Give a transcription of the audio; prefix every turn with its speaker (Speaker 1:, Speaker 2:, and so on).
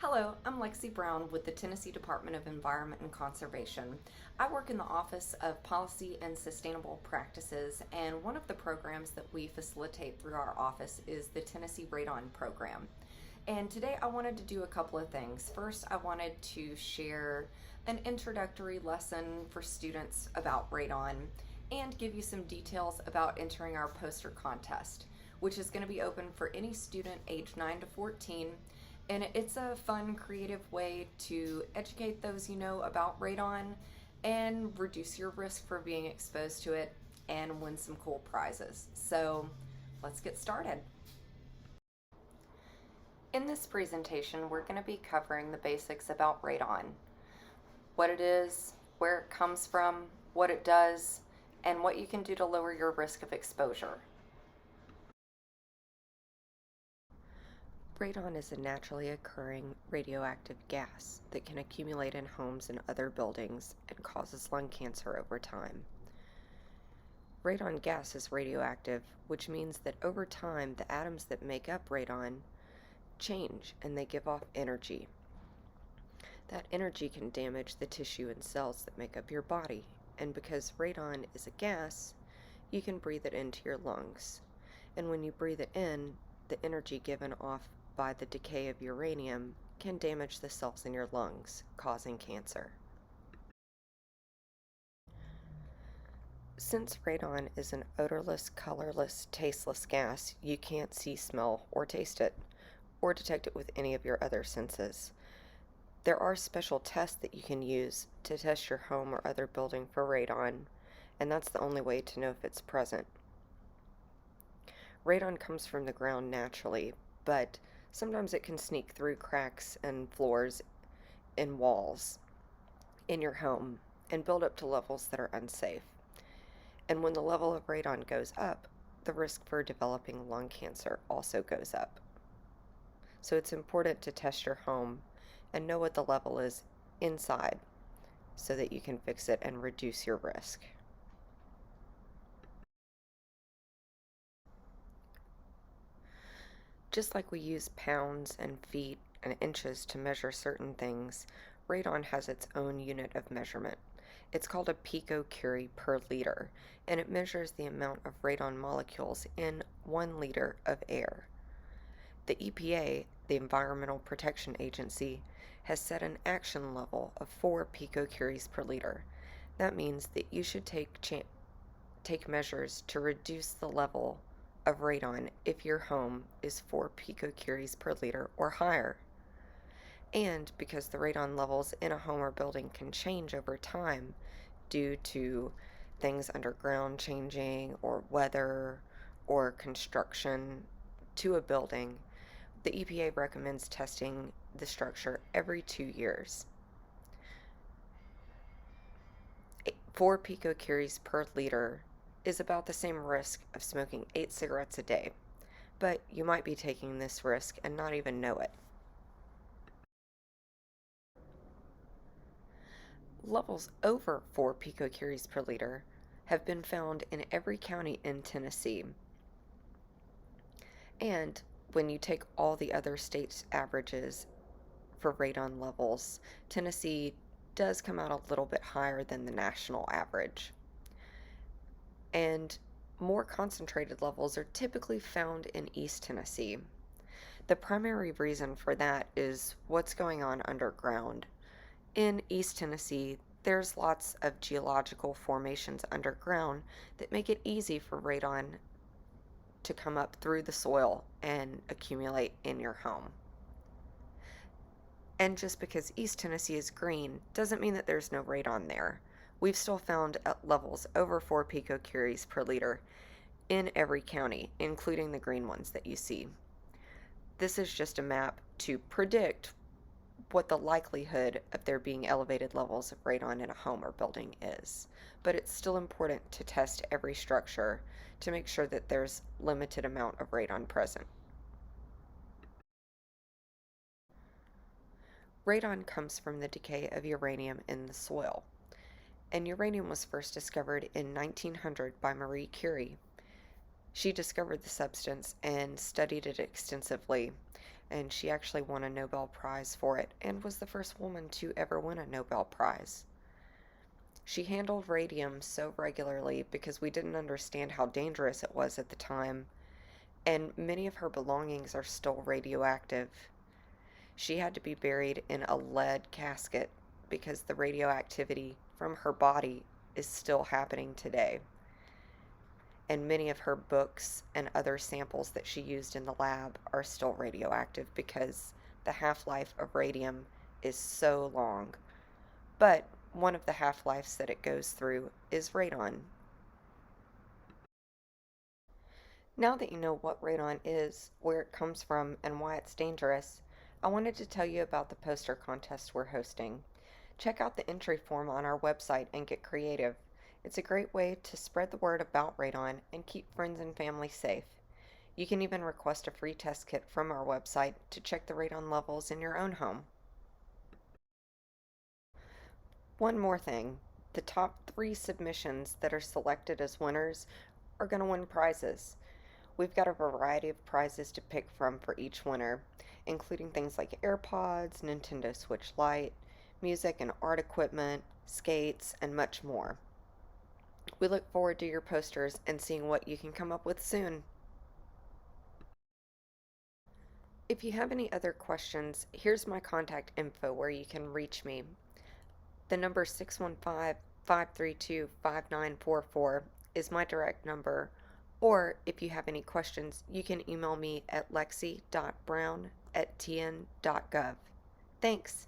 Speaker 1: Hello, I'm Lexi Brown with the Tennessee Department of Environment and Conservation. I work in the Office of Policy and Sustainable Practices, and one of the programs that we facilitate through our office is the Tennessee Radon program. And today I wanted to do a couple of things. First, I wanted to share an introductory lesson for students about radon and give you some details about entering our poster contest, which is going to be open for any student age 9 to 14. And it's a fun, creative way to educate those you know about radon and reduce your risk for being exposed to it and win some cool prizes. So let's get started. In this presentation, we're going to be covering the basics about radon, what it is, where it comes from, what it does, and what you can do to lower your risk of exposure. Radon is a naturally occurring radioactive gas that can accumulate in homes and other buildings and causes lung cancer over time. Radon gas is radioactive, which means that over time the atoms that make up radon change and they give off energy. That energy can damage the tissue and cells that make up your body, and because radon is a gas, you can breathe it into your lungs. And when you breathe it in, the energy given off by the decay of uranium can damage the cells in your lungs, causing cancer. Since radon is an odorless, colorless, tasteless gas, you can't see, smell, or taste it, or detect it with any of your other senses. There are special tests that you can use to test your home or other building for radon, and that's the only way to know if it's present. Radon comes from the ground naturally, but sometimes it can sneak through cracks and floors in walls in your home and build up to levels that are unsafe. And when the level of radon goes up, the risk for developing lung cancer also goes up. So it's important to test your home and know what the level is inside so that you can fix it and reduce your risk. Just like we use pounds and feet and inches to measure certain things, radon has its own unit of measurement. It's called a picocurie per liter, and it measures the amount of radon molecules in 1 liter of air. The EPA, the Environmental Protection Agency, has set an action level of 4 picocuries per liter. That means that you should take measures to reduce the level of radon if your home is 4 picocuries per liter or higher. And because the radon levels in a home or building can change over time due to things underground changing or weather or construction to a building, the EPA recommends testing the structure every 2 years. 4 picocuries per liter is about the same risk of smoking 8 cigarettes a day, but you might be taking this risk and not even know it. Levels over 4 picocuries per liter have been found in every county in Tennessee. And when you take all the other states' averages for radon levels, Tennessee does come out a little bit higher than the national average. And more concentrated levels are typically found in East Tennessee. The primary reason for that is what's going on underground. In East Tennessee, there's lots of geological formations underground that make it easy for radon to come up through the soil and accumulate in your home. And just because East Tennessee is green doesn't mean that there's no radon there. We've still found levels over 4 picocuries per liter in every county, including the green ones that you see. This is just a map to predict what the likelihood of there being elevated levels of radon in a home or building is. But it's still important to test every structure to make sure that there's limited amount of radon present. Radon comes from the decay of uranium in the soil. And uranium was first discovered in 1900 by Marie Curie. She discovered the substance and studied it extensively, and she actually won a Nobel Prize for it and was the first woman to ever win a Nobel Prize. She handled radium so regularly because we didn't understand how dangerous it was at the time, and many of her belongings are still radioactive. She had to be buried in a lead casket because the radioactivity from her body is still happening today. And many of her books and other samples that she used in the lab are still radioactive because the half life of radium is so long. But one of the half lives that it goes through is radon. Now that you know what radon is, where it comes from, and why it's dangerous, I wanted to tell you about the poster contest we're hosting. Check out the entry form on our website and get creative. It's a great way to spread the word about radon and keep friends and family safe. You can even request a free test kit from our website to check the radon levels in your own home. One more thing, the top 3 submissions that are selected as winners are going to win prizes. We've got a variety of prizes to pick from for each winner, including things like AirPods, Nintendo Switch Lite, music and art equipment, skates, and much more. We look forward to your posters and seeing what you can come up with soon. If you have any other questions, here's my contact info where you can reach me. The number 615-532-5944 is my direct number, or if you have any questions, you can email me at lexi.brown@tn.gov. Thanks.